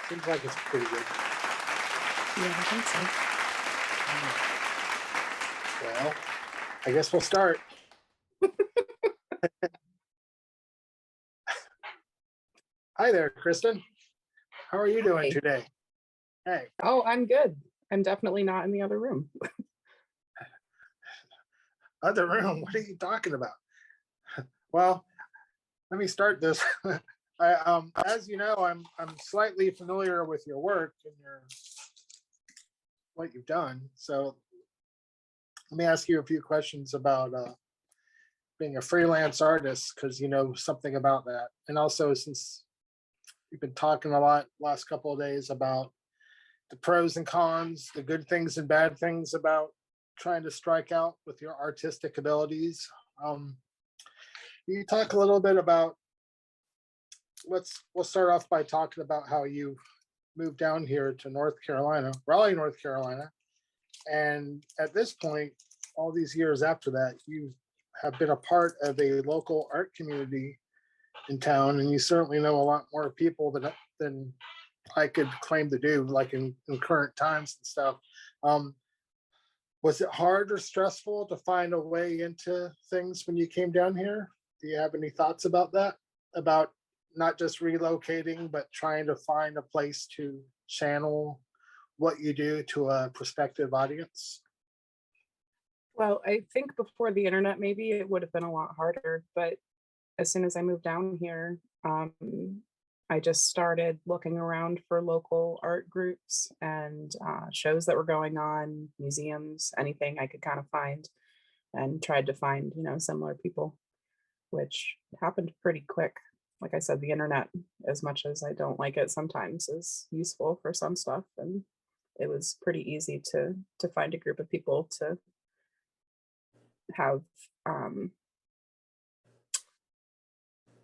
Seems like it's pretty good. Yeah, I think so. Well, I guess we'll start. Hi there, Kristin. How are you doing Hey. today? Hey, Oh, I'm good. I'm definitely not in the other room. other room. What are you talking about? Well, let me start this. As you know, I'm slightly familiar with your work and your what you've done. So let me ask you a few questions about being a freelance artist because you know something about that, and also since you've been talking a lot last couple of days about the pros and cons, the good things and bad things about trying to strike out with your artistic abilities. Um, can you talk a little bit about we'll start off by talking about how you moved down here to North Carolina, Raleigh, North Carolina. And at this point, all these years after that, you have been a part of a local art community in town, and you certainly know a lot more people than I could claim to do, like in current times and stuff. Um, was it hard or stressful to find a way into things when you came down here? Do you have any thoughts about that? About not just relocating, but trying to find a place to channel what you do to a prospective audience? Well, I think before the internet, maybe it would have been a lot harder. But as soon as I moved down here, I just started looking around for local art groups and shows that were going on, museums, anything I could kind of find, and tried to find, similar people, which happened pretty quick. Like I said, the internet, as much as I don't like it sometimes, is useful for some stuff, and it was pretty easy to find a group of people to have um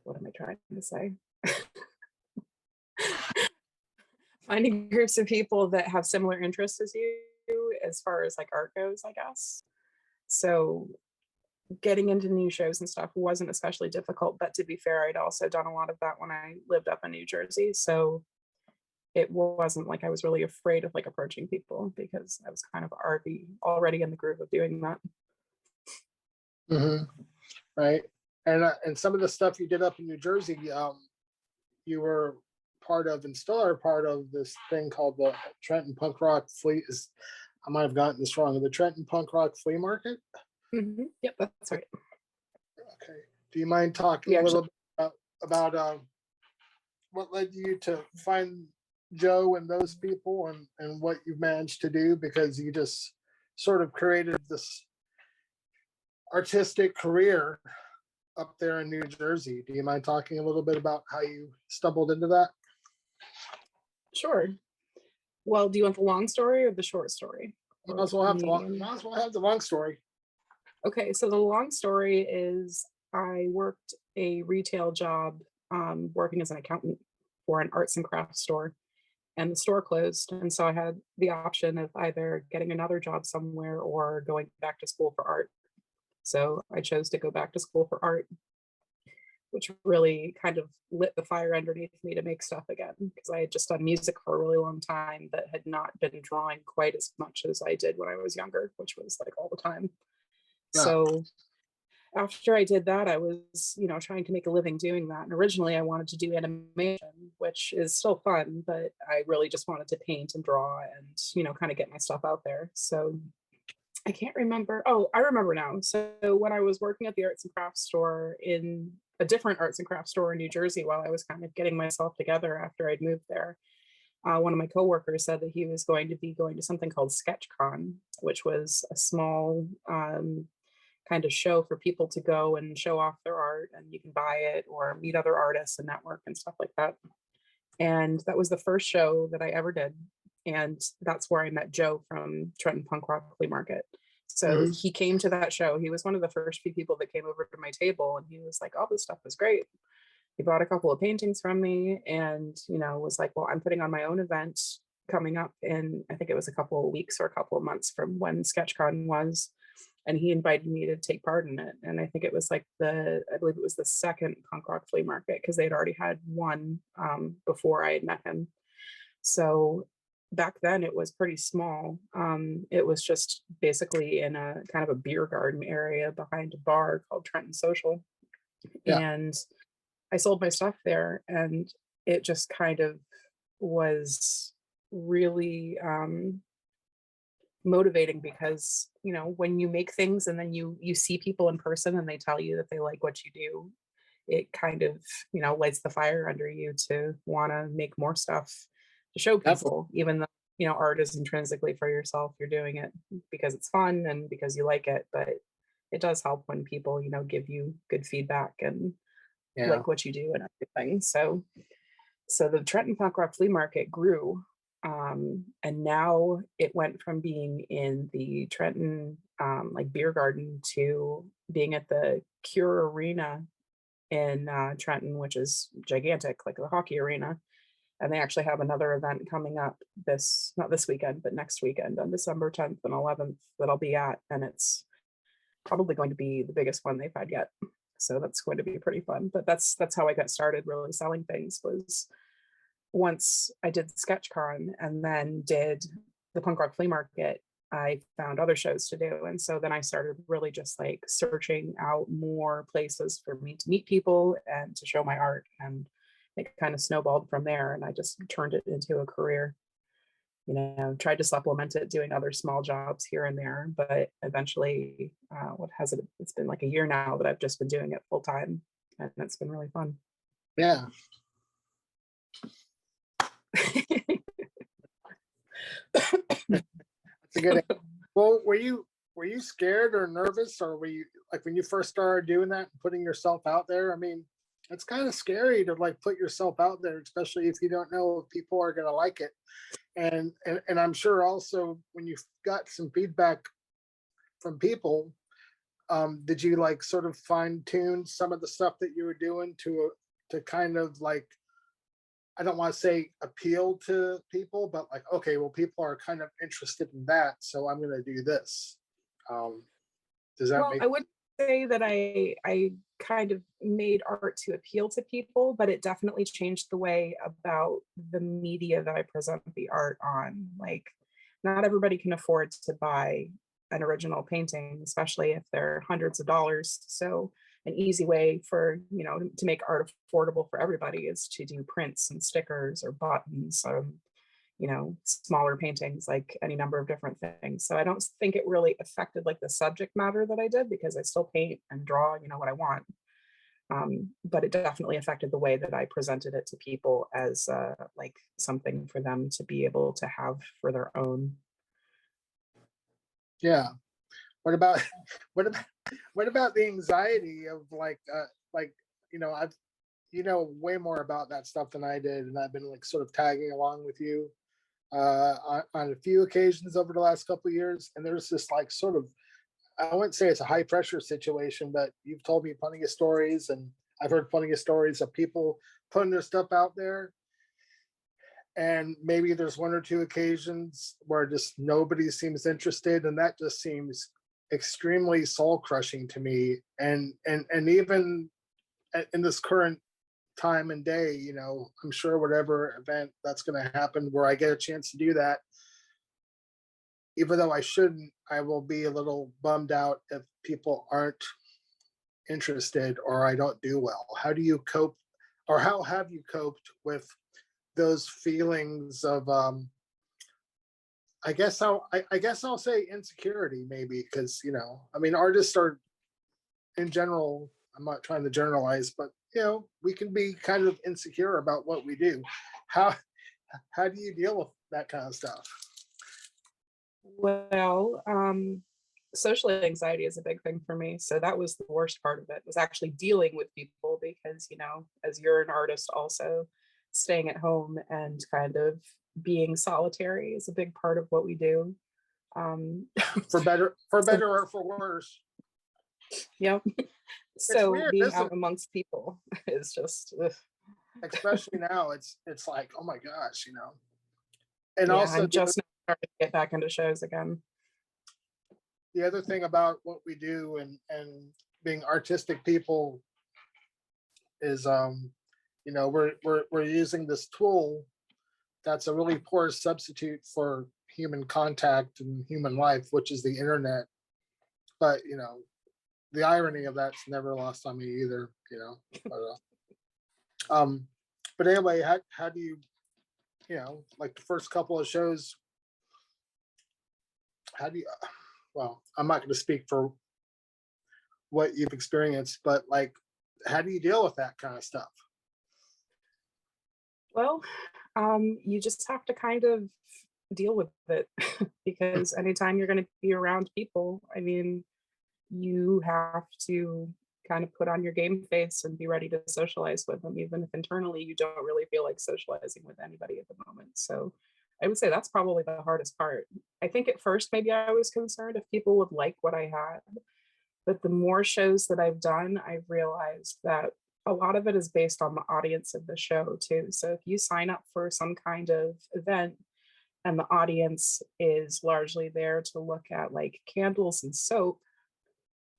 what am I trying to say? Finding groups of people that have similar interests as you as far as like art goes, I guess. So getting into new shows and stuff wasn't especially difficult, but to be fair, I'd also done a lot of that when I lived up in New Jersey. So it wasn't like I was really afraid of like approaching people because I was kind of already in the groove of doing that. Hmm. Right. And some of the stuff you did up in New Jersey, you were part of and still are part of this thing called the Trenton Punk Rock Flea. I might have gotten this wrong. The Trenton Punk Rock Flea Market. Yep, that's right. Okay. Do you mind talking We a actually little bit about what led you to find Joe and those people and what you've managed to do? Because you just sort of created this artistic career up there in New Jersey. Do you mind talking a little bit about how you stumbled into that? Sure. Well, do you want the long story or the short story? Might Or as well the have medium? the long story. Okay, so the long story is I worked a retail job working as an accountant for an arts and crafts store, and the store closed. And so I had the option of either getting another job somewhere or going back to school for art. So I chose to go back to school for art, which really kind of lit the fire underneath me to make stuff again because I had just done music for a really long time but had not been drawing quite as much as I did when I was younger, which was like all the time. Yeah. So after I did that, I was, trying to make a living doing that. And originally I wanted to do animation, which is still fun, but I really just wanted to paint and draw and, kind of get my stuff out there. So I can't remember. Oh, I remember now. So when I was working at the arts and crafts store in a different arts and crafts store in New Jersey while I was kind of getting myself together after I'd moved there, one of my coworkers said that he was going to be going to something called SketchCon, which was a small kind of show for people to go and show off their art, and you can buy it or meet other artists and network and stuff like that. And that was the first show that I ever did. And that's where I met Joe from Trenton Punk Rock Flea Market. So Hmm. he came to that show. He was one of the first few people that came over to my table, and he was like, "Oh, this stuff is great." He bought a couple of paintings from me and, was like, "Well, I'm putting on my own event coming up in, I think it was a couple of weeks or a couple of months from when SketchCon was." And he invited me to take part in it. And I think it was like I believe it was the second punk rock flea market because they'd already had one before I had met him. So back then it was pretty small. It was just basically in a kind of a beer garden area behind a bar called Trenton Social. Yeah. And I sold my stuff there, and it just kind of was really motivating because, you know, when you make things and then you see people in person and they tell you that they like what you do, it kind of, you know, lights the fire under you to want to make more stuff to show Definitely. people, even though, you know, art is intrinsically for yourself. You're doing it because it's fun and because you like it, but it does help when people, you know, give you good feedback and Yeah. like what you do and everything. So the Trenton Punk Rock Flea Market grew, and now it went from being in the Trenton like beer garden to being at the Cure Arena in Trenton, which is gigantic, like the hockey arena. And they actually have another event coming up this, not this weekend, but next weekend on December 10th and 11th that I'll be at. And it's probably going to be the biggest one they've had yet. So that's going to be pretty fun. But that's how I got started really selling things, was once I did SketchCon and then did the punk rock flea market, I found other shows to do. And so then I started really just like searching out more places for me to meet people and to show my art. And it kind of snowballed from there. And I just turned it into a career. You know, tried to supplement it doing other small jobs here and there. But eventually, what has it? It's been like a year now that I've just been doing it full time. And it's been really fun. Yeah. That's a good. Well, were you scared or nervous, or were you like when you first started doing that and putting yourself out there? I mean, it's kind of scary to like put yourself out there, especially if you don't know if people are gonna like it. And I'm sure also when you got some feedback from people, did you like sort of fine tune some of the stuff that you were doing to kind of like, I don't want to say appeal to people, but like, okay, well, people are kind of interested in that, so I'm going to do this. Um, does that Well, make? I would say that I kind of made art to appeal to people, but it definitely changed the way about the media that I present the art on. Like, not everybody can afford to buy an original painting, especially if they're hundreds of dollars. So an easy way for, you know, to make art affordable for everybody is to do prints and stickers or buttons, you know, smaller paintings, like any number of different things. So I don't think it really affected like the subject matter that I did, because I still paint and draw, you know, what I want. But it definitely affected the way that I presented it to people as like something for them to be able to have for their own. Yeah. What about what about what about the anxiety of like I've way more about that stuff than I did, and I've been like sort of tagging along with you on a few occasions over the last couple of years, and there's this like sort of, I wouldn't say it's a high pressure situation, but you've told me plenty of stories, and I've heard plenty of stories of people putting their stuff out there, and maybe there's one or two occasions where just nobody seems interested, and that just seems extremely soul crushing to me. And even in this current time and day, I'm sure whatever event that's going to happen where I get a chance to do that, even though I shouldn't, I will be a little bummed out if people aren't interested or I don't do well. How do you cope, or how have you coped with those feelings of I guess I'll say insecurity, maybe, because I mean, artists are in general, I'm not trying to generalize, but we can be kind of insecure about what we do. How how do you deal with that kind of stuff? Well, social anxiety is a big thing for me. So that was the worst part of it, was actually dealing with people, because, you know, as you're an artist also, staying at home and kind of being solitary is a big part of what we do. Um, For better or for worse. yeah. It's So weird, being isn't out it? amongst people is just, ugh. Especially now, it's like, oh my gosh, and Yeah, also I'm just now starting to get back into shows again. the other thing about what we do and being artistic people is we're using this tool that's a really poor substitute for human contact and human life, which is the internet. But the irony of that's never lost on me either. But, but anyway, how do you, like the first couple of shows, how do you, well, I'm not going to speak for what you've experienced, but like, how do you deal with that kind of stuff? Well, you just have to kind of deal with it because anytime you're going to be around people, I mean, you have to kind of put on your game face and be ready to socialize with them, even if internally you don't really feel like socializing with anybody at the moment. So I would say that's probably the hardest part. I think at first, maybe I was concerned if people would like what I had, but the more shows that I've done, I've realized that a lot of it is based on the audience of the show too. So if you sign up for some kind of event and the audience is largely there to look at like candles and soap,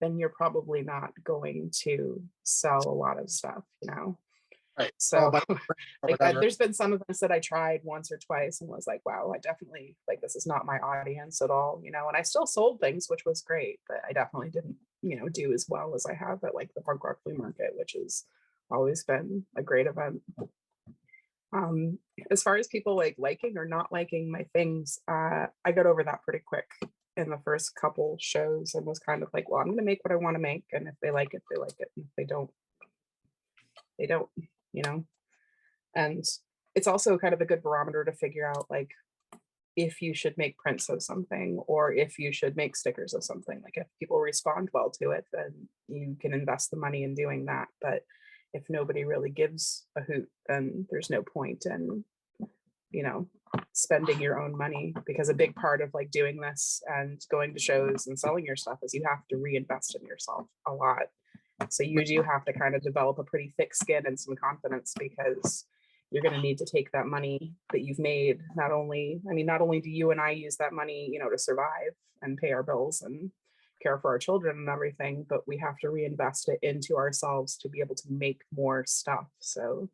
then you're probably not going to sell a lot of stuff, Right. So like Whatever. there's been some of this that I tried once or twice and was like, wow, I definitely like this is not my audience at all, and I still sold things, which was great, but I definitely didn't, do as well as I have at like the punk rock flea market, which has always been a great event. As far as people like liking or not liking my things, I got over that pretty quick in the first couple shows and was kind of like, well, I'm going to make what I want to make. And if they like it, they like it. And if they don't, they don't, and it's also kind of a good barometer to figure out like if you should make prints of something or if you should make stickers of something. Like if people respond well to it, then you can invest the money in doing that. But if nobody really gives a hoot, then there's no point in, spending your own money, because a big part of like doing this and going to shows and selling your stuff is you have to reinvest in yourself a lot. So you do have to kind of develop a pretty thick skin and some confidence, because you're going to need to take that money that you've made. Not only do you and I use that money, to survive and pay our bills and care for our children and everything, but we have to reinvest it into ourselves to be able to make more stuff. So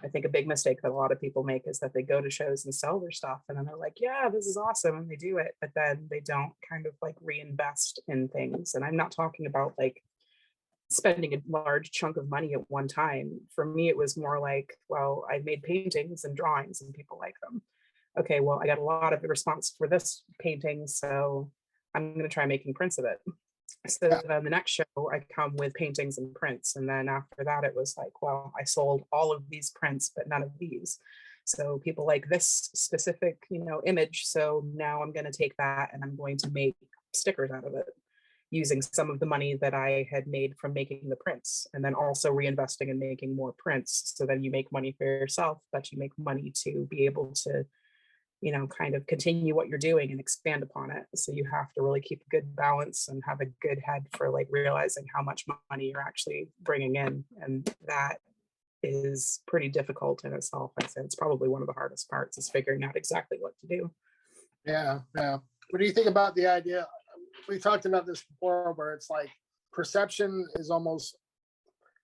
I think a big mistake that a lot of people make is that they go to shows and sell their stuff and then they're like, yeah, this is awesome. And they do it, but then they don't kind of like reinvest in things. And I'm not talking about like spending a large chunk of money at one time. For me, it was more like, well, I made paintings and drawings and people like them. Okay, well, I got a lot of response for this painting, so I'm going to try making prints of it. So then the next show, I come with paintings and prints. And then after that, it was like, well, I sold all of these prints, but none of these. So people like this specific, image. So now I'm going to take that and I'm going to make stickers out of it using some of the money that I had made from making the prints, and then also reinvesting in making more prints. So then you make money for yourself, but you make money to be able to kind of continue what you're doing and expand upon it. So you have to really keep a good balance and have a good head for like realizing how much money you're actually bringing in. And that is pretty difficult in itself. I said it's probably one of the hardest parts, is figuring out exactly what to do. Yeah. What do you think about the idea? We talked about this before, where it's like perception is almost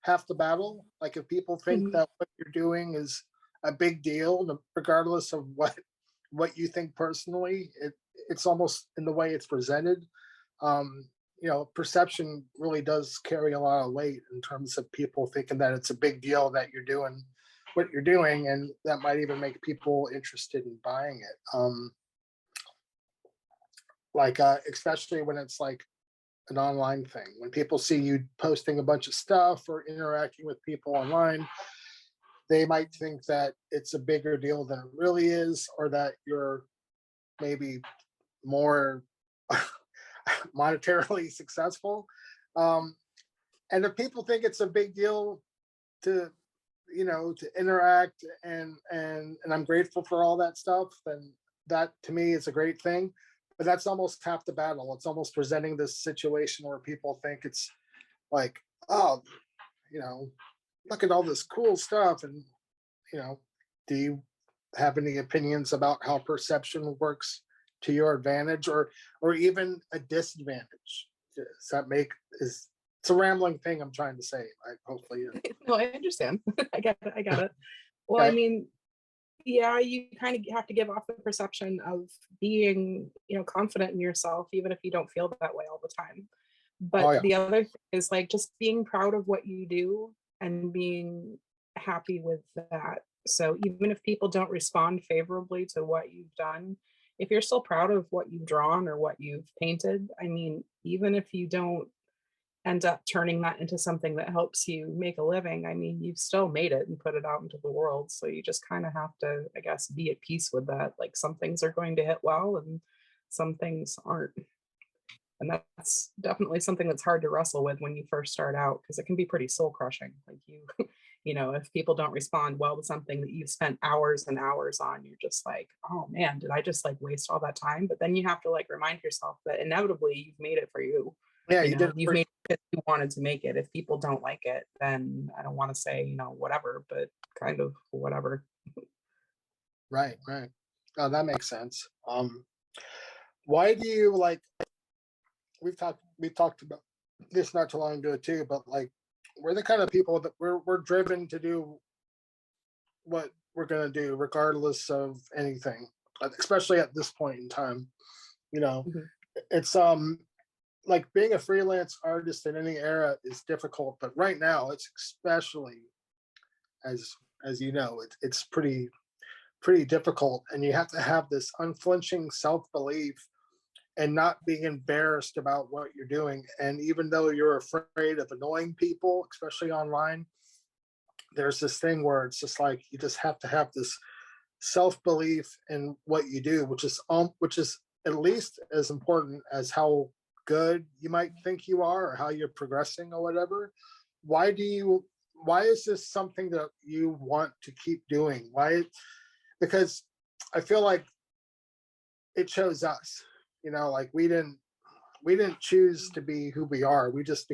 half the battle. Like if people think that what you're doing is a big deal, regardless of what you think personally, it's almost in the way it's presented. Perception really does carry a lot of weight in terms of people thinking that it's a big deal that you're doing what you're doing, and that might even make people interested in buying it. Especially when it's like an online thing, when people see you posting a bunch of stuff or interacting with people online, they might think that it's a bigger deal than it really is, or that you're maybe more monetarily successful. And if people think it's a big deal to interact and I'm grateful for all that stuff, then that to me is a great thing. But that's almost half the battle. It's almost presenting this situation where people think it's like, oh, look at all this cool stuff. And, do you have any opinions about how perception works to your advantage or even a disadvantage? Does that it's a rambling thing I'm trying to say. Hopefully. No, I understand. I got it. Well, Okay. I mean, yeah, you kind of have to give off the perception of being, confident in yourself, even if you don't feel that way all the time. Oh But yeah. the other thing is like just being proud of what you do and being happy with that. So even if people don't respond favorably to what you've done, if you're still proud of what you've drawn or what you've painted, I mean, even if you don't end up turning that into something that helps you make a living, I mean, you've still made it and put it out into the world. So you just kind of have to, I guess, be at peace with that. Like some things are going to hit well and some things aren't. And that's definitely something that's hard to wrestle with when you first start out because it can be pretty soul crushing. Like you, if people don't respond well to something that you've spent hours and hours on, you're just like, oh man, did I just like waste all that time? But then you have to like remind yourself that inevitably you've made it for you. Yeah, you did it You've for, made it because you wanted to make it. If people don't like it, then I don't want to say, whatever, but kind of whatever. right, right. Oh, that makes sense. Why do you like, we talked about this not too long ago too, but like we're the kind of people that we're driven to do what we're gonna do regardless of anything, especially at this point in time. You know, Mhm. it's like being a freelance artist in any era is difficult, but right now it's especially as you know, it's pretty difficult, and you have to have this unflinching self-belief and not being embarrassed about what you're doing. And even though you're afraid of annoying people, especially online, there's this thing where it's just like you just have to have this self-belief in what you do, which is at least as important as how good you might think you are or how you're progressing or whatever. Why is this something that you want to keep doing? Why? Because I feel like it shows us, like we didn't choose to be who we are. We just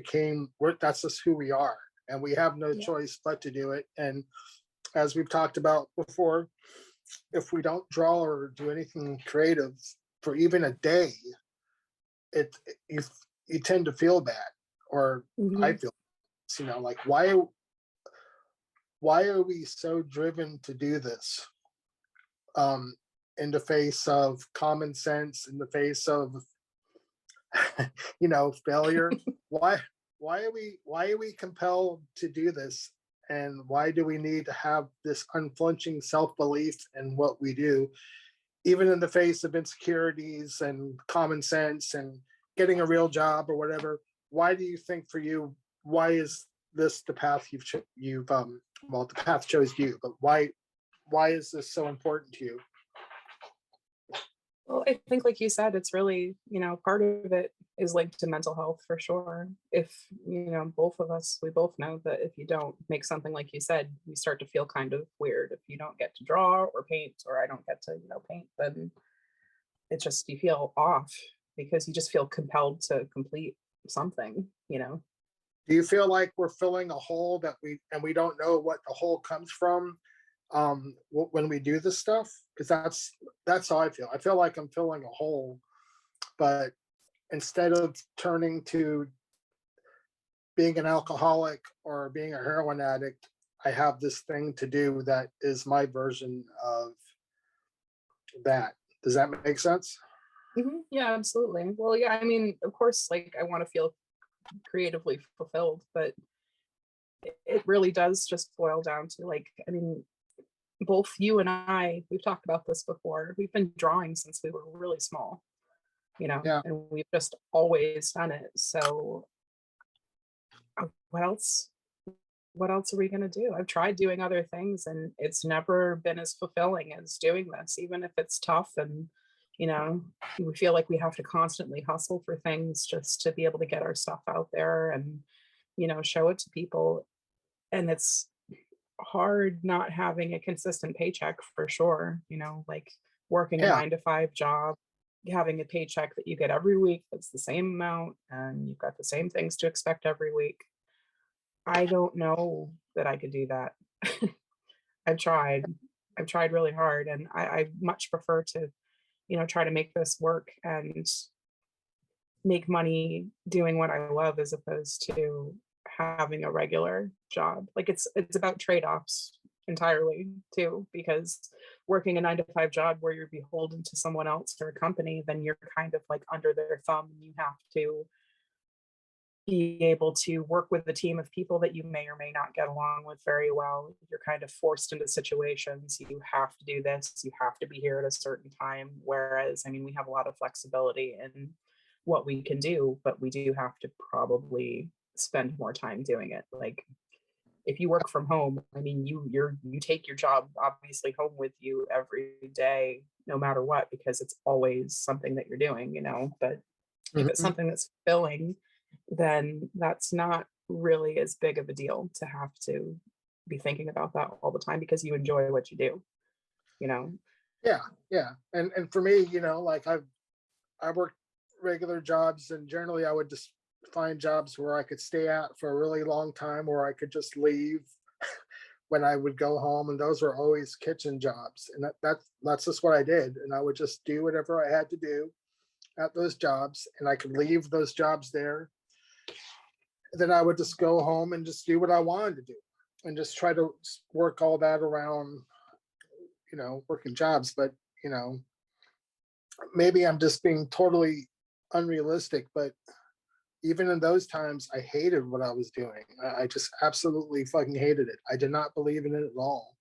that's just who we are. And we have no Yeah. choice but to do it. And as we've talked about before, if we don't draw or do anything creative for even a day, it you tend to feel bad, or I Mhm. feel, like why are we so driven to do this? Um, in the face of common sense, in the face of failure. Why are we compelled to do this? And why do we need to have this unflinching self-belief in what we do, even in the face of insecurities and common sense and getting a real job or whatever? Why do you think for you, why is this the path you've well, the path chose you, but why is this so important to you? Well, I think, like you said, it's really, part of it is linked to mental health for sure. If, both of us, we both know that if you don't make something like you said, you start to feel kind of weird. If you don't get to draw or paint, or I don't get to, paint, then it's just, you feel off because you just feel compelled to complete something. Do you feel like we're filling a hole we don't know what the hole comes from, when we do this stuff? Because that's how I feel like I'm filling a hole, but instead of turning to being an alcoholic or being a heroin addict, I have this thing to do that is my version of that. Does that make sense? Yeah, absolutely. Well, yeah, I mean, of course, like I want to feel creatively fulfilled, but it really does just boil down to like, I mean, both you and I, we've talked about this before. We've been drawing since we were really small, Yeah. and we've just always done it. So what else? What else are we going to do? I've tried doing other things and it's never been as fulfilling as doing this, even if it's tough and, you know, we feel like we have to constantly hustle for things just to be able to get our stuff out there and, show it to people. And it's hard not having a consistent paycheck for sure, like working a Yeah. 9 to 5 job, having a paycheck that you get every week that's the same amount and you've got the same things to expect every week. I don't know that I could do that. I've tried. I've tried really hard and I much prefer to, try to make this work and make money doing what I love as opposed to having a regular job. Like it's about trade-offs entirely too, because working a 9 to 5 job where you're beholden to someone else or a company, then you're kind of like under their thumb, and you have to be able to work with a team of people that you may or may not get along with very well. You're kind of forced into situations. You have to do this, you have to be here at a certain time. Whereas, I mean, we have a lot of flexibility in what we can do, but we do have to probably spend more time doing it. Like if you work from home, I mean, you take your job obviously home with you every day, no matter what, because it's always something that you're doing, you know. But if it's Mhm. something that's fulfilling, then that's not really as big of a deal to have to be thinking about that all the time because you enjoy what you do, you know? Yeah, yeah. And for me, like I worked regular jobs, and generally I would just find jobs where I could stay at for a really long time, where I could just leave when I would go home, and those were always kitchen jobs. And that's just what I did. And I would just do whatever I had to do at those jobs, and I could leave those jobs there. Then I would just go home and just do what I wanted to do, and just try to work all that around, working jobs. But you know, maybe I'm just being totally unrealistic, but even in those times, I hated what I was doing. I just absolutely fucking hated it. I did not believe in it at all.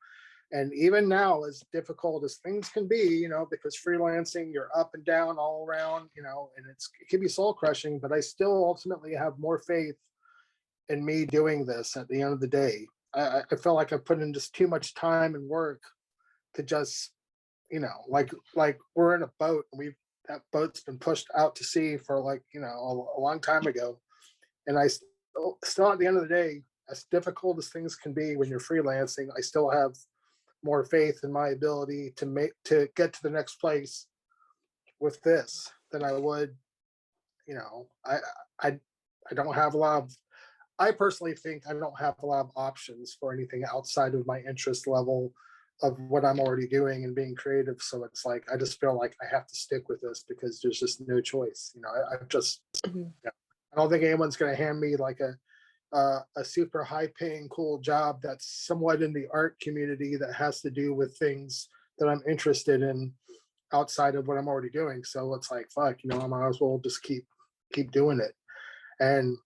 And even now, as difficult as things can be, because freelancing, you're up and down all around, and it can be soul crushing, but I still ultimately have more faith in me doing this at the end of the day. I felt like I put in just too much time and work to just, like we're in a boat, and that boat's been pushed out to sea for like, a long time ago. And I still at the end of the day, as difficult as things can be when you're freelancing, I still have more faith in my ability to get to the next place with this than I would, you know, I I I don't have a lot of I personally think I don't have a lot of options for anything outside of my interest level of what I'm already doing and being creative. So it's like I just feel like I have to stick with this because there's just no choice. I've just Mhm. yeah. I don't think anyone's going to hand me like a super high paying cool job that's somewhat in the art community that has to do with things that I'm interested in outside of what I'm already doing. So it's like fuck, I might as well just keep doing it. And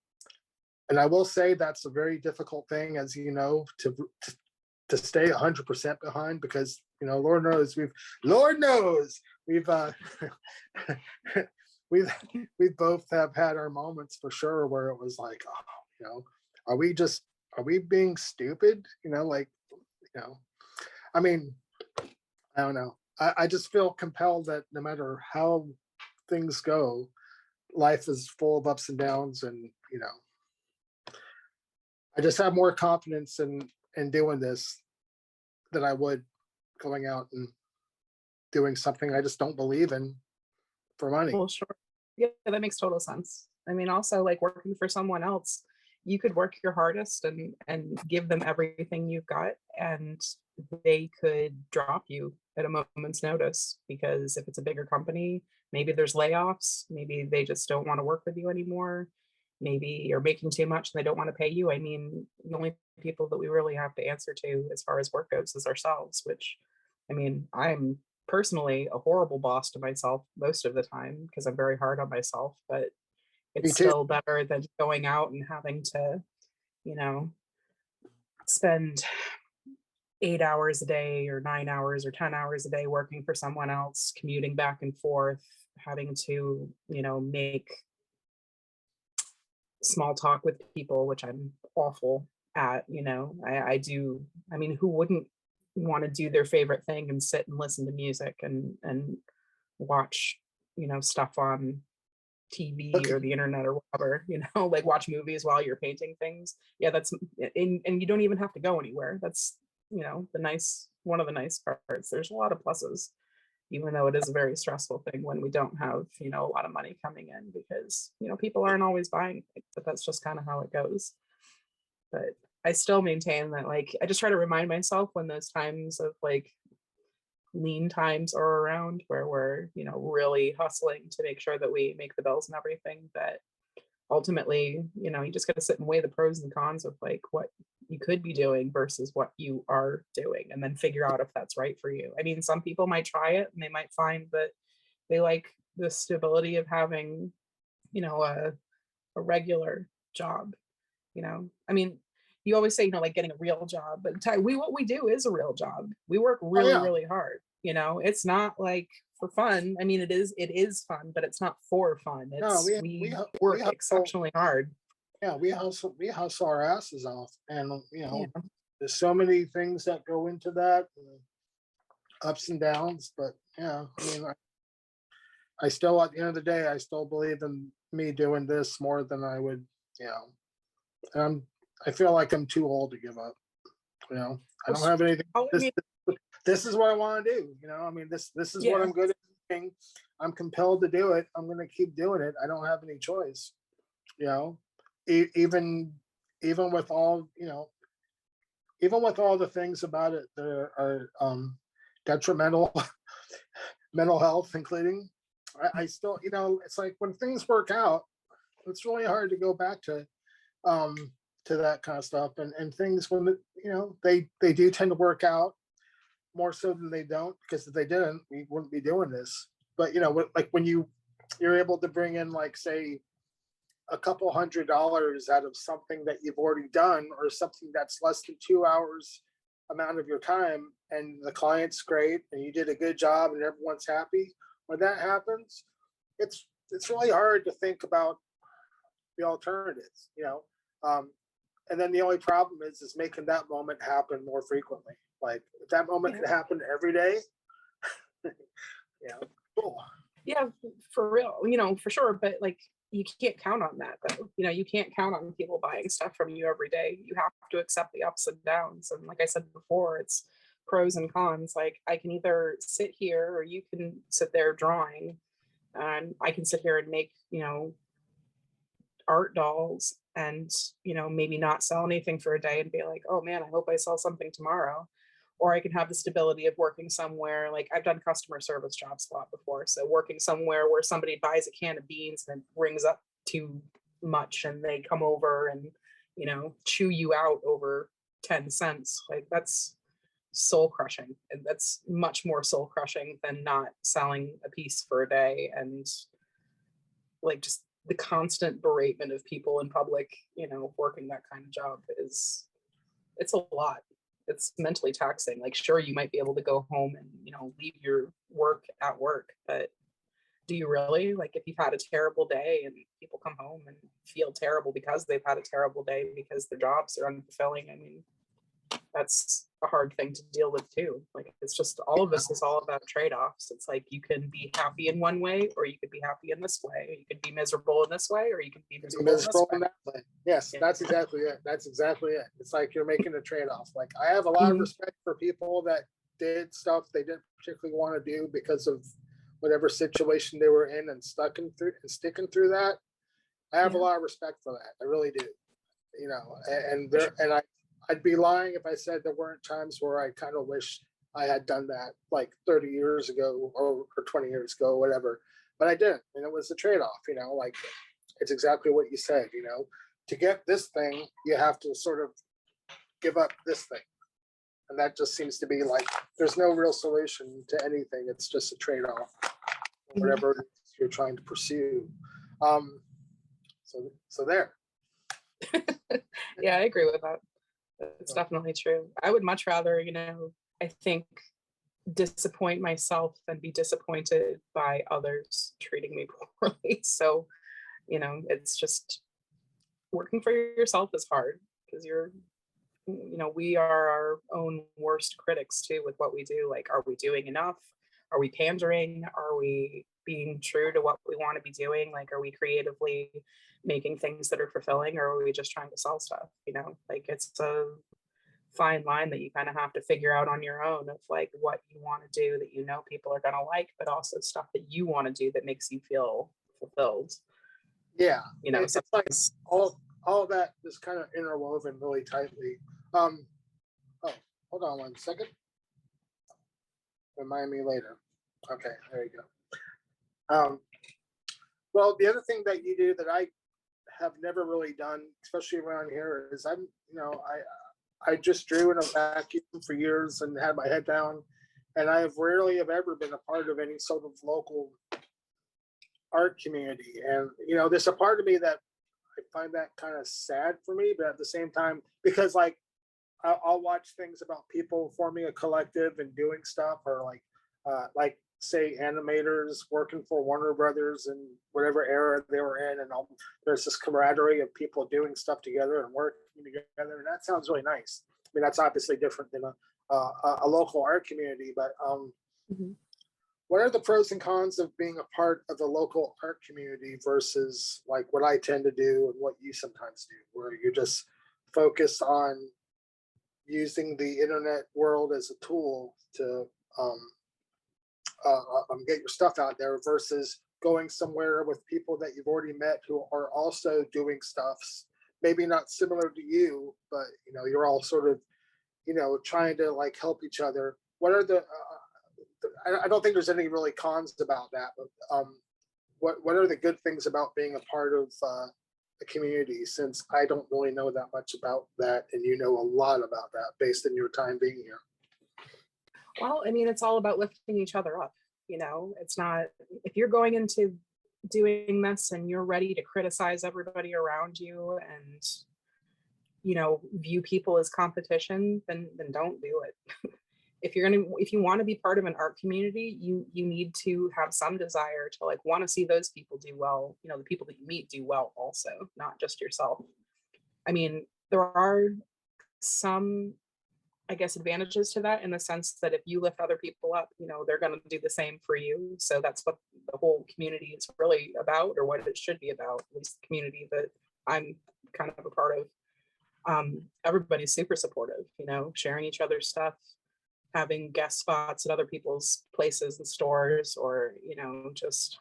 and I will say that's a very difficult thing, as you know, to stay 100% behind, because Lord knows we've we've both have had our moments for sure where it was like, oh, are we just are we being stupid? Like, you know, I mean, I don't know. I just feel compelled that no matter how things go, life is full of ups and downs, and I just have more confidence in doing this than I would going out and doing something I just don't believe in for money. Well, sure. Yeah, that makes total sense. I mean, also like working for someone else, you could work your hardest and give them everything you've got, and they could drop you at a moment's notice because if it's a bigger company, maybe there's layoffs, maybe they just don't want to work with you anymore. Maybe you're making too much and they don't want to pay you. I mean, the only people that we really have to answer to as far as work goes is ourselves, which I mean, I'm personally a horrible boss to myself most of the time because I'm very hard on myself, but Me it's too. still better than going out and having to, you know, spend 8 hours a day or 9 hours or 10 hours a day working for someone else, commuting back and forth, having to, make small talk with people, which I'm awful at, I do. I mean, who wouldn't want to do their favorite thing and sit and listen to music and watch, stuff on TV Okay. or the internet or whatever, like watch movies while you're painting things. Yeah, that's and you don't even have to go anywhere. That's, the nice one of the nice parts. There's a lot of pluses, even though it is a very stressful thing when we don't have, a lot of money coming in because, people aren't always buying things, but that's just kind of how it goes. But I still maintain that like I just try to remind myself when those times of like lean times are around where we're, really hustling to make sure that we make the bills and everything, that ultimately, you just got to sit and weigh the pros and cons of like you could be doing versus what you are doing, and then figure out if that's right for you. I mean, some people might try it and they might find that they like the stability of having, a regular job. I mean, you always say, like getting a real job, but what we do is a real job. We work Oh really, yeah. really hard. It's not like for fun. I mean, it is fun, but it's not for fun. No, It's we we work hustle. exceptionally hard. Yeah, we hustle our asses off, and Yeah. there's so many things that go into that, ups and downs. But yeah, I mean, I still, at the end of the day, I still believe in me doing this more than I would, you know. And I feel like I'm too old to give up. I don't have anything. I This mean, this is what I want to do. I mean, this is what yeah. I'm good at doing. I'm compelled to do it. I'm going to keep doing it. I don't have any choice. You know, even with all even with all the things about it that are detrimental, mental health including, I still, it's like when things work out, it's really hard to go back um to that kind of stuff, and things when they do tend to work out more so than they don't, because if they didn't, we wouldn't be doing this. But like when you're able to bring in, like, say, a couple $100s out of something that you've already done, or something that's less than 2 hours amount of your time, and the client's great and you did a good job and everyone's happy, when that happens, it's really hard to think about the alternatives. um, and then the only problem is making that moment happen more frequently. Like, if that moment Yeah. could happen every day, cool. Yeah, for real, for sure. But like, you can't count on that though. You can't count on people buying stuff from you every day. You have to accept the ups and downs. And like I said before, it's pros and cons. Like, I can either sit here, or you can sit there drawing, and I can sit here and make, art dolls, and maybe not sell anything for a day and be like, oh man, I hope I sell something tomorrow. Or I can have the stability of working somewhere, like I've done customer service jobs a lot before, so working somewhere where somebody buys a can of beans and then brings up too much, and they come over and chew you out over 10 cents. Like, that's soul crushing, and that's much more soul crushing than not selling a piece for a day. And like, just the constant beratement of people in public, working that kind of job it's a lot. It's mentally taxing. Like, sure, you might be able to go home and, leave your work at work, but do you really? Like, if you've had a terrible day and people come home and feel terrible because they've had a terrible day because their jobs are unfulfilling, I mean, that's a hard thing to deal with too. Like, it's just, all of this is all about trade-offs. It's like, you can be happy in one way, or you could be happy in this way. You could be miserable in this way, or you can be miserable in this Miserable way. in that way. Yes, Yeah. that's exactly it. That's exactly it. It's like you're making a trade-off. Like, I have a lot of Mhm. respect for people that did stuff they didn't particularly want to do because of whatever situation they were in, and sticking through that. I have a Yeah. lot of respect for that. I really do. And For sure. I'd be lying if I said there weren't times where I kind of wish I had done that, like 30 years ago, or 20 years ago, or whatever. But I didn't, and it was a trade-off. Like, it's exactly what you said. To get this thing, you have to sort of give up this thing, and that just seems to be like, there's no real solution to anything. It's just a trade-off, whatever it is you're trying to pursue. So there. Yeah, I agree with that. It's definitely true. I would much rather, I think, disappoint myself than be disappointed by others treating me poorly. So, it's just, working for yourself is hard, because we are our own worst critics too with what we do. Like, are we doing enough? Are we pandering? Are we being true to what we want to be doing? Like, are we creatively making things that are fulfilling, or are we just trying to sell stuff? Like, it's a fine line that you kind of have to figure out on your own, of like, what you want to do that people are going to like, but also stuff that you want to do that makes you feel fulfilled. Yeah, it's like Sometimes. all that is kind of interwoven really tightly. Oh, hold on one second. Remind me later. Okay, there you go. Well, the other thing that you do that I have never really done, especially around here, is I just drew in a vacuum for years and had my head down. And I have rarely have ever been a part of any sort of local art community. And, there's a part of me that I find that kind of sad for me, but at the same time, because like I'll watch things about people forming a collective and doing stuff, or like say animators working for Warner Brothers in whatever era they were in, and there's this camaraderie of people doing stuff together and working together, and that sounds really nice. I mean, that's obviously different than a local art community, but Mhm. what are the pros and cons of being a part of the local art community versus like what I tend to do and what you sometimes do, where you're just focused on using the internet world as a tool to um, get your stuff out there versus going somewhere with people that you've already met who are also doing stuffs, maybe not similar to you, but you're all sort of trying to like help each other. What are the I don't think there's any really cons about that, but what are the good things about being a part of the community, since I don't really know that much about that and you know a lot about that based on your time being here? Well, I mean, it's all about lifting each other up. It's not, if you're going into doing this and you're ready to criticize everybody around you and, view people as competition, then don't do it. If you want to be part of an art community, you need to have some desire to like want to see those people do well, the people that you meet do well also, not just yourself. I mean, there are some, I guess, advantages to that in the sense that if you lift other people up, they're going to do the same for you. So that's what the whole community is really about, or what it should be about, at least the community that I'm kind of a part of. Everybody's super supportive, sharing each other's stuff, having guest spots at other people's places and stores, or, just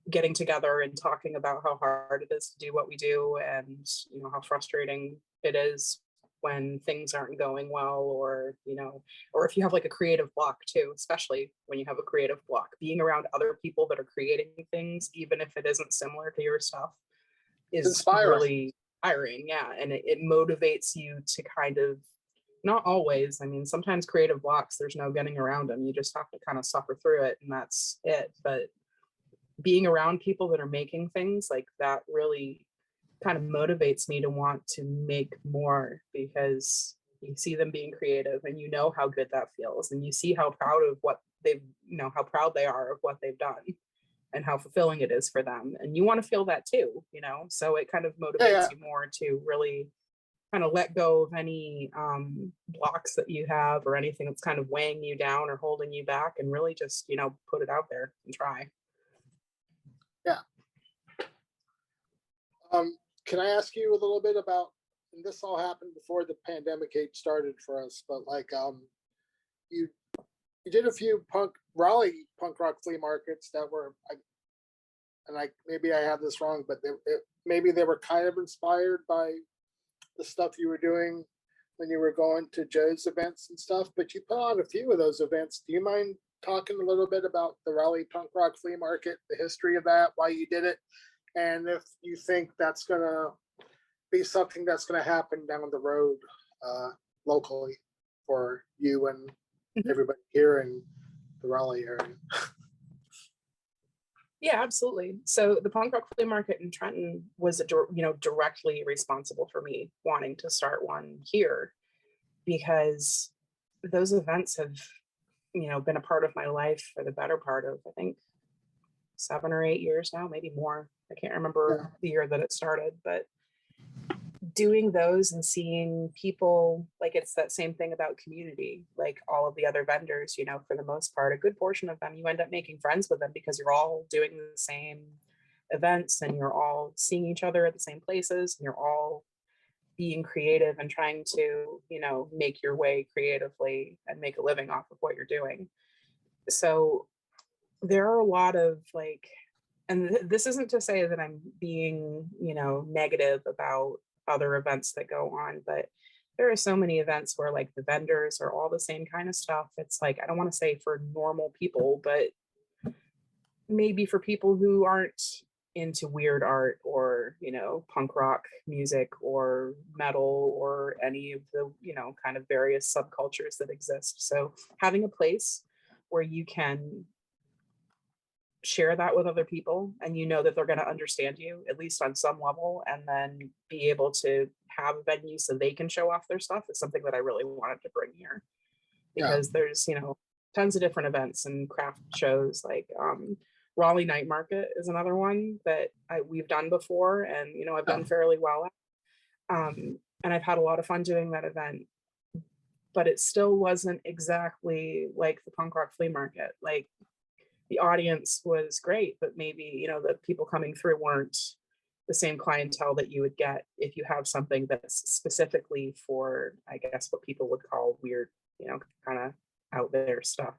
getting together and talking about how hard it is to do what we do, and, how frustrating it is when things aren't going well, or if you have like a creative block too, especially when you have a creative block, being around other people that are creating things, even if it isn't similar to your stuff, It's is inspiring. really inspiring. Yeah. And it motivates you to kind of, not always, I mean, sometimes creative blocks, there's no getting around them. You just have to kind of suffer through it, and that's it. But being around people that are making things like that really kind of motivates me to want to make more, because you see them being creative and how good that feels, and you see how proud of what they've, how proud they are of what they've done and how fulfilling it is for them. And you want to feel that too, so it kind of motivates Yeah, you more to really kind of let go of any blocks that you have, or anything that's kind of weighing you down or holding you back, and really just, put it out there and try. yeah. Can I ask you a little bit about, and this all happened before the pandemic age started for us, but like you you did a few Raleigh punk rock flea markets that were, and I maybe I have this wrong, but maybe they were kind of inspired by the stuff you were doing when you were going to Joe's events and stuff. But you put on a few of those events. Do you mind talking a little bit about the Raleigh punk rock flea market, the history of that, why you did it, and if you think that's gonna be something that's gonna happen down the road locally for you and everybody here in the Raleigh area? Yeah, absolutely. So the punk rock flea market in Trenton was, directly responsible for me wanting to start one here, because those events have, been a part of my life for the better part of, I think, 7 or 8 years now, maybe more. I can't remember the year that it started, but doing those and seeing people, like, it's that same thing about community, like all of the other vendors, for the most part, a good portion of them, you end up making friends with them because you're all doing the same events and you're all seeing each other at the same places, and you're all being creative and trying to, make your way creatively and make a living off of what you're doing. So there are a lot of like, and this isn't to say that I'm being, negative about other events that go on, but there are so many events where like the vendors are all the same kind of stuff. It's like, I don't want to say for normal people, but maybe for people who aren't into weird art or, punk rock music or metal or any of the, kind of various subcultures that exist. So having a place where you can share that with other people and that they're going to understand you at least on some level, and then be able to have a venue so they can show off their stuff is something that I really wanted to bring here, because there's tons of different events and craft shows, like Raleigh Night Market is another one that we've done before, and I've done fairly well at. And I've had a lot of fun doing that event, but it still wasn't exactly like the punk rock flea market. Like, the audience was great, but maybe the people coming through weren't the same clientele that you would get if you have something that's specifically for, I guess, what people would call weird, kind of out there stuff.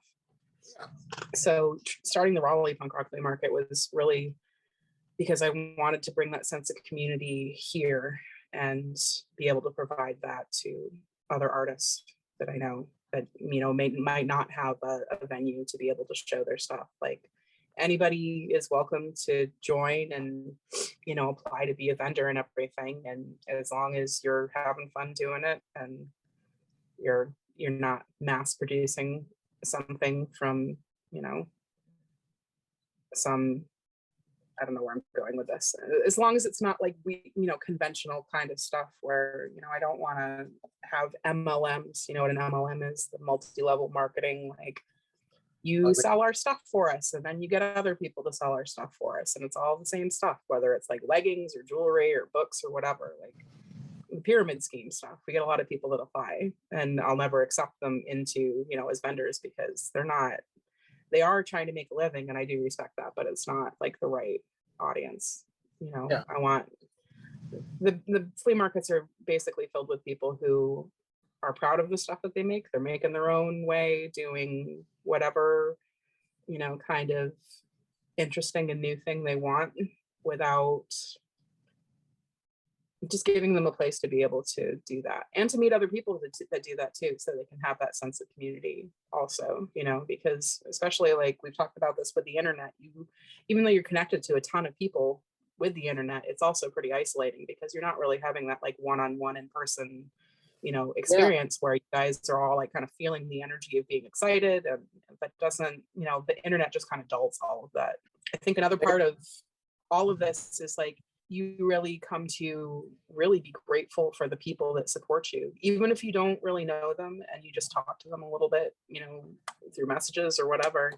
So starting the Raleigh Punk Rock Flea Market was really because I wanted to bring that sense of community here and be able to provide that to other artists that I know that might not have a venue to be able to show their stuff. Like, anybody is welcome to join and apply to be a vendor and everything, and as long as you're having fun doing it and you're not mass producing something from some, I don't know where I'm going with this, as long as it's not like conventional kind of stuff where I don't want to have MLMs. What an MLM is, the multi-level marketing, like, you sell our stuff for us and then you get other people to sell our stuff for us, and it's all the same stuff, whether it's like leggings or jewelry or books or whatever. Like, the pyramid scheme stuff, we get a lot of people that apply, and I'll never accept them into as vendors, because they are trying to make a living, and I do respect that, but it's not like the right audience. I want the flea markets are basically filled with people who are proud of the stuff that they make. They're making their own way, doing whatever kind of interesting and new thing they want, without just giving them a place to be able to do that, and to meet other people that do that too, so they can have that sense of community also, because especially, like, we've talked about this with the internet, even though you're connected to a ton of people with the internet, it's also pretty isolating, because you're not really having that like one-on-one in person experience where you guys are all like kind of feeling the energy of being excited, and that doesn't, the internet just kind of dulls all of that. I think another part of all of this is, like, you really come to really be grateful for the people that support you, even if you don't really know them and you just talk to them a little bit, through messages or whatever.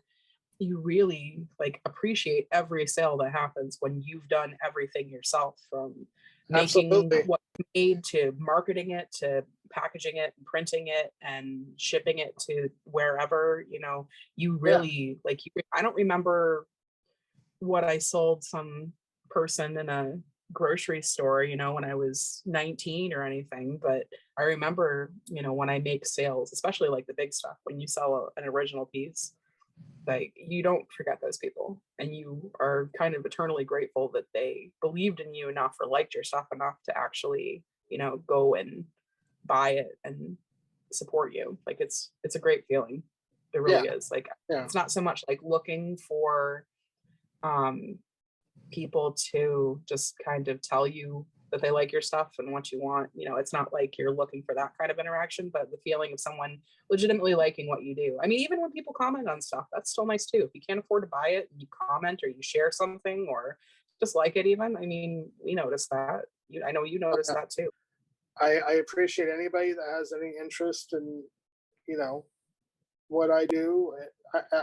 You really like appreciate every sale that happens when you've done everything yourself, from making what you made to marketing it to packaging it and printing it and shipping it to wherever. You really like, I don't remember what I sold some person in a grocery store, when I was 19 or anything, but I remember, when I make sales, especially like the big stuff, when you sell an original piece, like, you don't forget those people, and you are kind of eternally grateful that they believed in you enough or liked your stuff enough to actually, go and buy it and support you. Like, it's a great feeling. It really is. Like, it's not so much like looking for people to just kind of tell you that they like your stuff and what you want. It's not like you're looking for that kind of interaction, but the feeling of someone legitimately liking what you do. I mean, even when people comment on stuff, that's still nice too. If you can't afford to buy it and you comment or you share something or just like it even, I mean, we notice that. I know you notice that too. I appreciate anybody that has any interest in, what I do.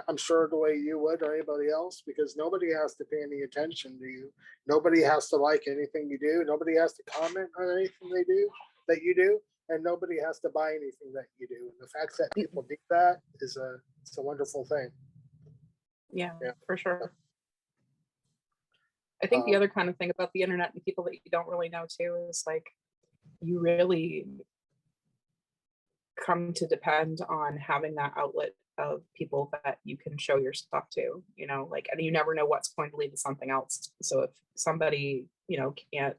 I'm sure the way you would, or anybody else, because nobody has to pay any attention to you. Nobody has to like anything you do. Nobody has to comment on anything that you do, and nobody has to buy anything that you do. And the fact that people do that it's a wonderful thing. Yeah, for sure. I think the other kind of thing about the internet and people that you don't really know too is, like, you really come to depend on having that outlet of people that you can show your stuff to, like, and you never know what's going to lead to something else. So if somebody, can't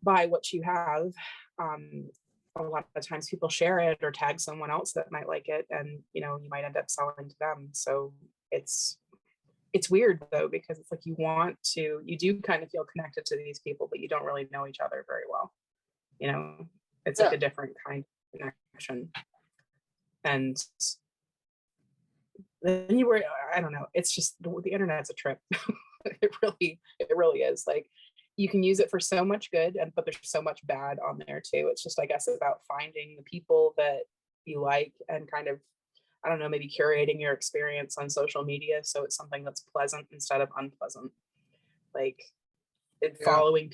buy what you have, a lot of times people share it or tag someone else that might like it, and, you might end up selling to them. So it's it's weird though, because it's like you do kind of feel connected to these people, but you don't really know each other very well. You know, it's like Yeah. a different kind of connection. And then I don't know, it's just the internet's a trip. It really is. Like, you can use it for so much good, but there's so much bad on there too. It's just, I guess, about finding the people that you like and kind of, I don't know, maybe curating your experience on social media so it's something that's pleasant instead of unpleasant. Like, Yeah. following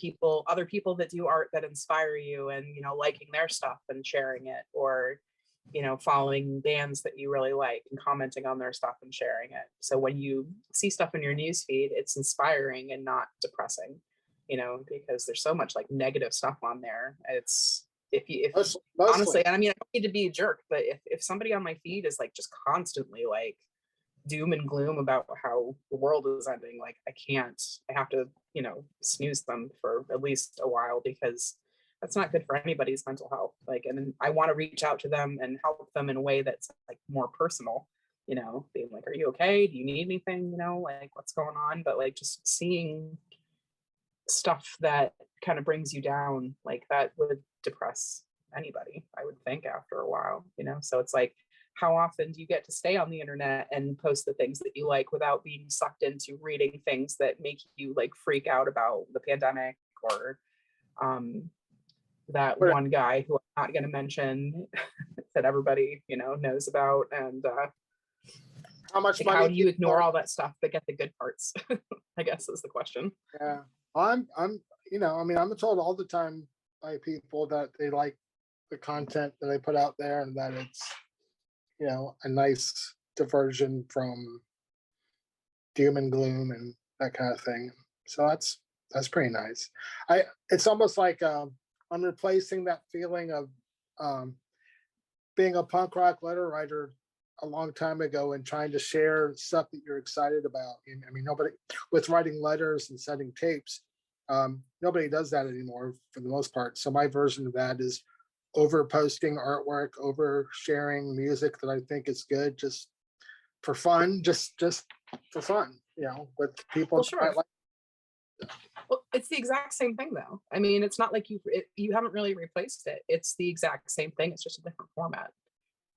other people that do art that inspire you, and liking their stuff and sharing it, or following bands that you really like and commenting on their stuff and sharing it. So when you see stuff in your newsfeed, it's inspiring and not depressing, because there's so much like negative stuff on there. It's if Mostly. honestly, and I mean, I don't need to be a jerk, but if somebody on my feed is like just constantly like doom and gloom about how the world is ending, like I have to snooze them for at least a while, because that's not good for anybody's mental health. Like, and I want to reach out to them and help them in a way that's like more personal, being like, are you okay, do you need anything, like what's going on? But like, just seeing stuff that kind of brings you down, like that would depress anybody, I would think, after a while. So it's like, how often do you get to stay on the internet and post the things that you like without being sucked into reading things that make you like freak out about the pandemic, or that one guy who I'm not going to mention that everybody knows about? And How much like, money how do you ignore people- all that stuff but get the good parts? I guess is the question. Yeah. I'm I mean, I'm told all the time by people that they like the content that I put out there, and that it's, a nice diversion from doom and gloom and that kind of thing. So that's pretty nice. It's almost like I'm replacing that feeling of um, being a punk rock letter writer a long time ago and trying to share stuff that you're excited about. And I mean, nobody, with writing letters and sending tapes, nobody does that anymore for the most part. So my version of that is over posting artwork, over sharing music that I think is good, just for fun, just for fun, with people Well, that I sure. like. Well, it's the exact same thing though. I mean, it's not like you haven't really replaced it. It's the exact same thing. It's just a different format.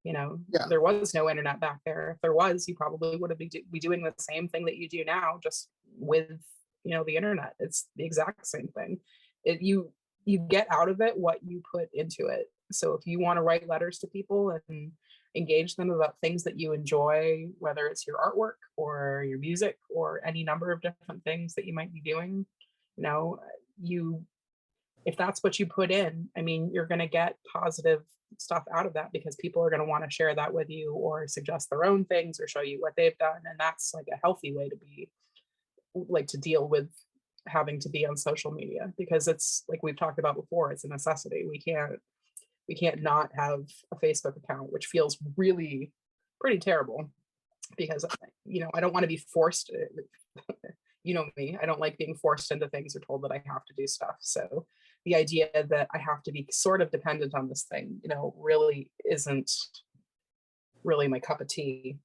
Yeah. There was no internet back there. If there was, you probably would be doing the same thing that you do now, just with the internet. It's the exact same thing. You get out of it what you put into it. So if you want to write letters to people and engage them about things that you enjoy, whether it's your artwork or your music or any number of different things that you might be doing, you if that's what you put in, I mean, you're going to get positive stuff out of that, because people are going to want to share that with you or suggest their own things or show you what they've done. And that's like a healthy way to be, like, to deal with having to be on social media, because it's like we've talked about before, it's a necessity. We can't not have a Facebook account, which feels really pretty terrible, because I don't want to be forced. You know me, I don't like being forced into things or told that I have to do stuff. So the idea that I have to be sort of dependent on this thing, really isn't really my cup of tea.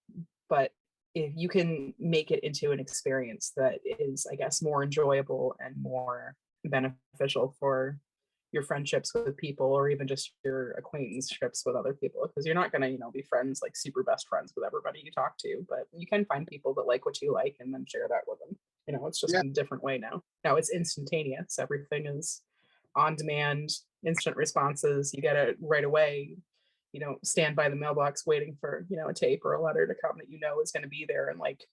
But if you can make it into an experience that is, I guess, more enjoyable and more beneficial for your friendships with people, or even just your acquaintanceships with other people, because you're not going to be friends, like super best friends with everybody you talk to, but you can find people that like what you like and then share that with them. It's just Yeah. in a different way now it's instantaneous. Everything is on demand, instant responses. You get it right away. You don't stand by the mailbox waiting for a tape or a letter to come that is going to be there in like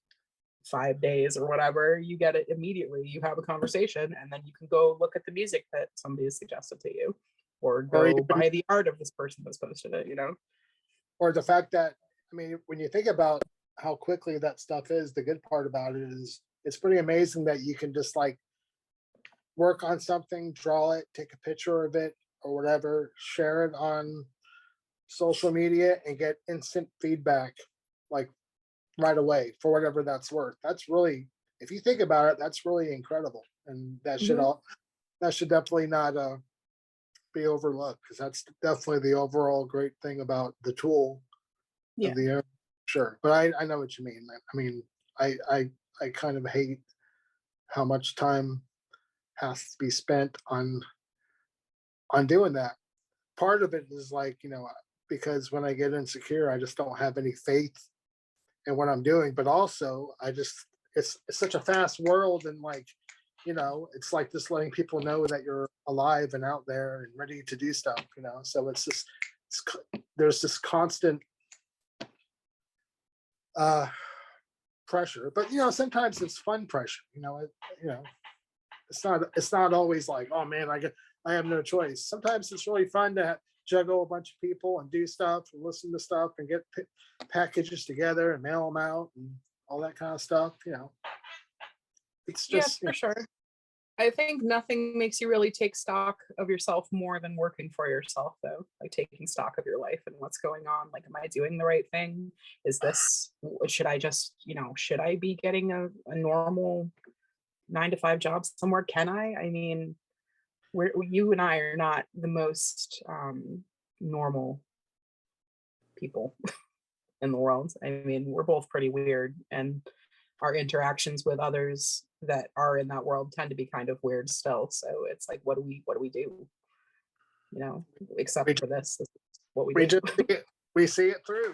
5 days or whatever. You get it immediately. You have a conversation, and then you can go look at the music that somebody has suggested to you, or go even, buy the art of this person that's posted it. Or the fact that, I mean, when you think about how quickly that stuff is, the good part about it is it's pretty amazing that you can just like work on something, draw it, take a picture of it or whatever, share it on social media and get instant feedback like right away for whatever that's worth. That's really, if you think about it, that's really incredible. And that should definitely not be overlooked, because that's definitely the overall great thing about the tool. Yeah. Of the sure. But I know what you mean. I mean, I I kind of hate how much time has to be spent on doing that. Part of it is like, because when I get insecure, I just don't have any faith in what I'm doing. But also, it's such a fast world, and like, it's like just letting people know that you're alive and out there and ready to do stuff. So it's just there's this constant uh pressure, but sometimes it's fun pressure. It's not always like, oh man, I have no choice. Sometimes it's really fun to juggle a bunch of people and do stuff and listen to stuff and get packages together and mail them out and all that kind of stuff. It's Yeah, just for sure. I think nothing makes you really take stock of yourself more than working for yourself, though. Like taking stock of your life and what's going on. Like, am I doing the right thing? Should I just, should I be getting a normal 9 to 5 job somewhere? Can I? I mean, you and I are not the most normal people in the world. I mean, we're both pretty weird, and our interactions with others that are in that world tend to be kind of weird still. So it's like, what do we do? we, Except for this is what we we do. just we see it through.